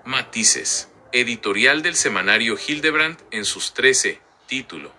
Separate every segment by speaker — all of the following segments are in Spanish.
Speaker 1: Matices. Editorial del semanario Hildebrand en sus 13. Título.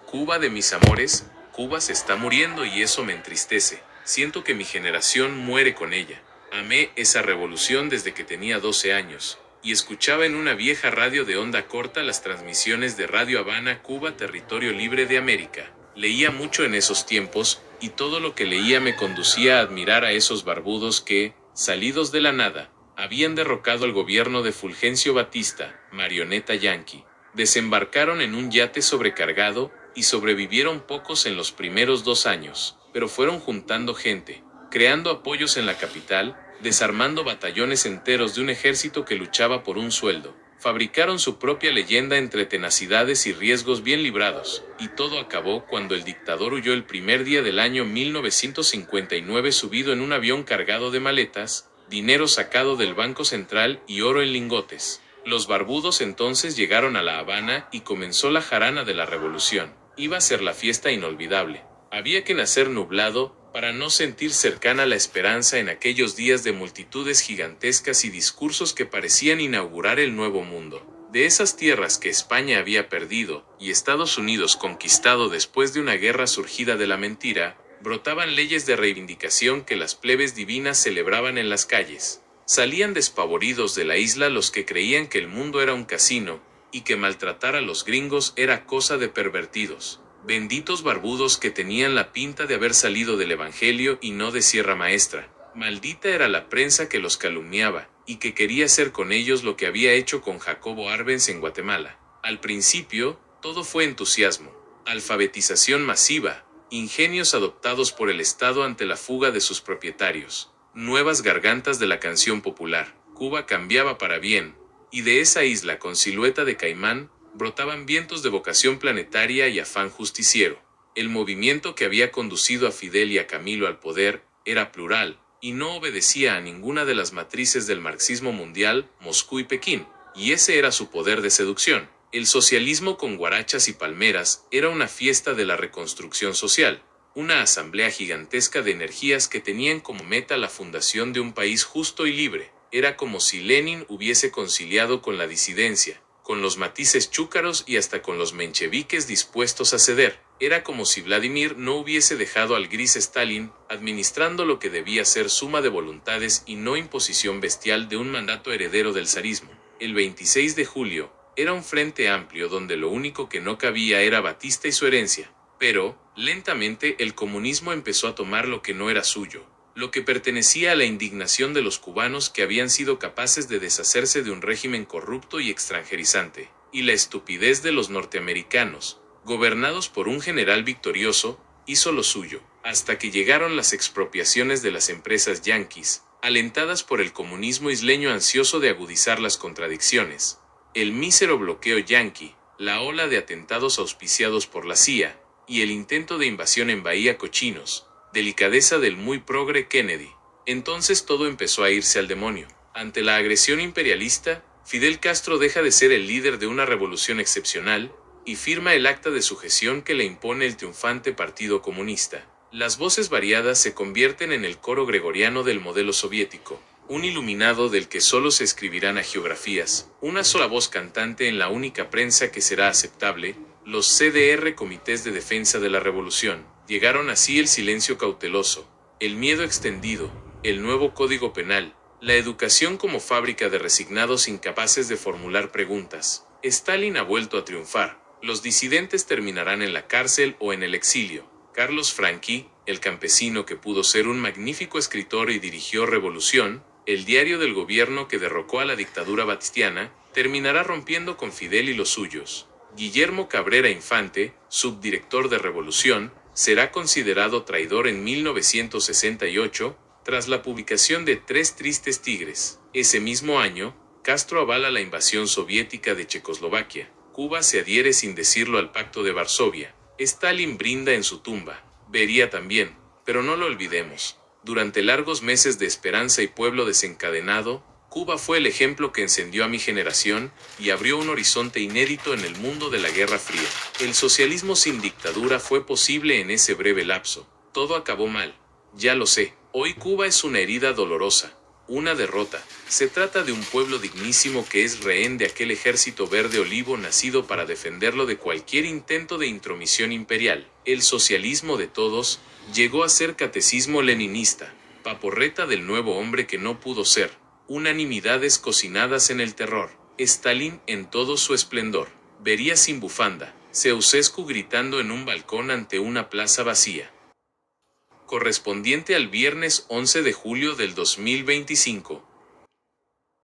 Speaker 1: Cuba de mis amores. Cuba se está muriendo y eso me entristece. Siento que mi generación muere con ella. Amé esa revolución desde que tenía 12 años, y escuchaba en una vieja radio de onda corta las transmisiones de Radio Habana, Cuba, territorio libre de América. Leía mucho en esos tiempos, y todo lo que leía me conducía a admirar a esos barbudos que, salidos de la nada, habían derrocado al gobierno de Fulgencio Batista, marioneta yanqui. Desembarcaron en un yate sobrecargado, y sobrevivieron pocos en los primeros 2 años, pero fueron juntando gente, creando apoyos en la capital, desarmando batallones enteros de un ejército que luchaba por un sueldo. Fabricaron su propia leyenda entre tenacidades y riesgos bien librados, y todo acabó cuando el dictador huyó el primer día del año 1959 subido en un avión cargado de maletas, dinero sacado del Banco Central y oro en lingotes. Los barbudos entonces llegaron a La Habana y comenzó la jarana de la revolución. Iba a ser la fiesta inolvidable. Había que nacer nublado para no sentir cercana la esperanza en aquellos días de multitudes gigantescas y discursos que parecían inaugurar el nuevo mundo. De esas tierras que España había perdido y Estados Unidos conquistado después de una guerra surgida de la mentira, brotaban leyes de reivindicación que las plebes divinas celebraban en las calles. Salían despavoridos de la isla los que creían que el mundo era un casino, y que maltratar a los gringos era cosa de pervertidos. Benditos barbudos que tenían la pinta de haber salido del Evangelio y no de Sierra Maestra. Maldita era la prensa que los calumniaba, y que quería hacer con ellos lo que había hecho con Jacobo Arbenz en Guatemala. Al principio, todo fue entusiasmo, alfabetización masiva, ingenios adoptados por el Estado ante la fuga de sus propietarios, nuevas gargantas de la canción popular. Cuba cambiaba para bien, y de esa isla con silueta de caimán, brotaban vientos de vocación planetaria y afán justiciero. El movimiento que había conducido a Fidel y a Camilo al poder era plural, y no obedecía a ninguna de las matrices del marxismo mundial, Moscú y Pekín, y ese era su poder de seducción. El socialismo con guarachas y palmeras era una fiesta de la reconstrucción social, una asamblea gigantesca de energías que tenían como meta la fundación de un país justo y libre. Era como si Lenin hubiese conciliado con la disidencia, con los matices chúcaros y hasta con los mencheviques dispuestos a ceder. Era como si Vladimir no hubiese dejado al gris Stalin administrando lo que debía ser suma de voluntades y no imposición bestial de un mandato heredero del zarismo. El 26 de julio era un frente amplio donde lo único que no cabía era Batista y su herencia. Pero, lentamente, el comunismo empezó a tomar lo que no era suyo, lo que pertenecía a la indignación de los cubanos que habían sido capaces de deshacerse de un régimen corrupto y extranjerizante, y la estupidez de los norteamericanos, gobernados por un general victorioso, hizo lo suyo, hasta que llegaron las expropiaciones de las empresas yanquis, alentadas por el comunismo isleño ansioso de agudizar las contradicciones, el mísero bloqueo yanqui, la ola de atentados auspiciados por la CIA, y el intento de invasión en Bahía Cochinos, delicadeza del muy progre Kennedy. Entonces todo empezó a irse al demonio. Ante la agresión imperialista, Fidel Castro deja de ser el líder de una revolución excepcional, y firma el acta de sujeción que le impone el triunfante Partido Comunista. Las voces variadas se convierten en el coro gregoriano del modelo soviético, un iluminado del que solo se escribirán hagiografías, una sola voz cantante en la única prensa que será aceptable, los CDR Comités de Defensa de la Revolución. Llegaron así el silencio cauteloso, el miedo extendido, el nuevo Código Penal, la educación como fábrica de resignados incapaces de formular preguntas. Stalin ha vuelto a triunfar. Los disidentes terminarán en la cárcel o en el exilio. Carlos Franqui, el campesino que pudo ser un magnífico escritor y dirigió Revolución, el diario del gobierno que derrocó a la dictadura batistiana, terminará rompiendo con Fidel y los suyos. Guillermo Cabrera Infante, subdirector de Revolución, será considerado traidor en 1968, tras la publicación de Tres Tristes Tigres. Ese mismo año, Castro avala la invasión soviética de Checoslovaquia. Cuba se adhiere sin decirlo al Pacto de Varsovia. Stalin brinda en su tumba. Beria también, pero no lo olvidemos. Durante largos meses de esperanza y pueblo desencadenado, Cuba fue el ejemplo que encendió a mi generación y abrió un horizonte inédito en el mundo de la Guerra Fría. El socialismo sin dictadura fue posible en ese breve lapso. Todo acabó mal. Ya lo sé. Hoy Cuba es una herida dolorosa, Una derrota. Se trata de un pueblo dignísimo que es rehén de aquel ejército verde olivo nacido para defenderlo de cualquier intento de intromisión imperial. El socialismo de todos llegó a ser catecismo leninista, paporreta del nuevo hombre que no pudo ser, unanimidades cocinadas en el terror. Stalin en todo su esplendor. Beria sin bufanda. Ceausescu gritando en un balcón ante una plaza vacía. Correspondiente al viernes 11 de julio del 2025.